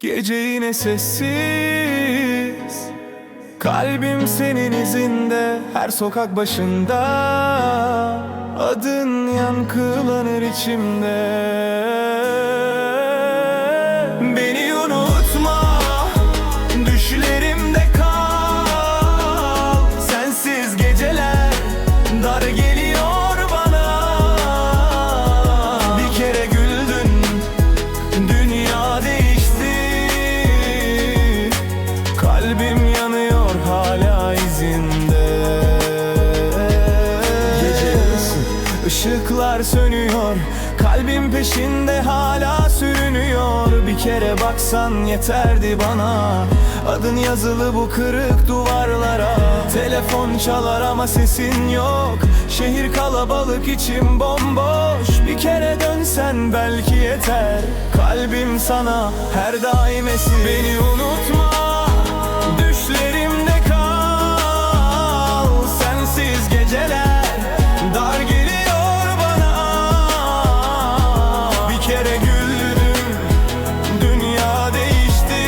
Gece yine sessiz, kalbim senin izinde. Her sokak başında adın yankılanır içimde. Beni unutma, düşlerimde kal. Sensiz geceler dar geliyor bana. Bir kere güldün, dünya değişti. Kalbim yanıyor hala izinde. Gece yarısı, ışıklar sönüyor. Kalbim peşinde hala sürünüyor. Bir kere baksan yeterdi bana. Adın yazılı bu kırık duvarlara. Telefon çalar ama sesin yok. Şehir kalabalık, içim bomboş. Bir kere dönsen belki yeter. Kalbim sana her daim esir. Beni unutma, düşlerimde kal. Sensiz geceler dar geliyor bana. Bir kere güldüm, dünya değişti.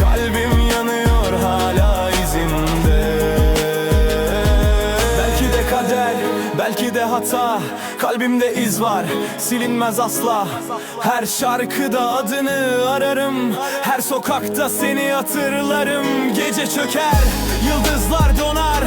Kalbim yanıyor hala izinde. Belki de kader, belki de hata. Kalbimde iz var, silinmez asla. Her şarkıda adını ararım. Her sokakta seni hatırlarım. Gece çöker, yıldızlar donar.